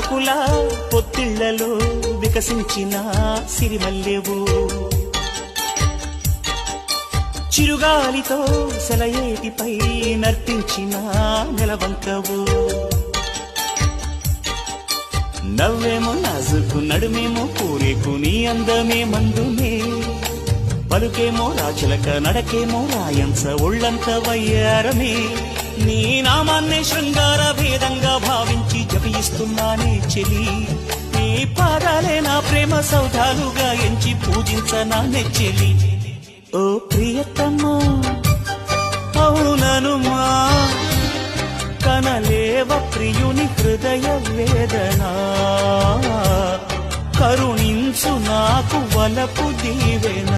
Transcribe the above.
విరజాకుల పొత్తిళ్లలో వికసించిన సిరిమల్లెవు చిరుగాలితో సెలయేటిపై నర్తించిన నెలవంకవు నవ్వేమో నాజుకు నడుమేమో పూరేకు నీ అందమే మందునే పలుకేమో రాచులక నడకేమో రాయంస ఒళ్ళంత వయ్యారమే నీ నామాన్నే శృంగార భేదంగా భావించి జపిస్తున్నానే చెలి నీ పాదాలే నా ప్రేమ సౌధాలుగా ఎంచి పూజించనా నెచ్చెలి ఓ ప్రియతమ్మా అవుననుమా కనలేవ ప్రియుని హృదయ వేదనా కరుణించు నాకు వలపు దీవెన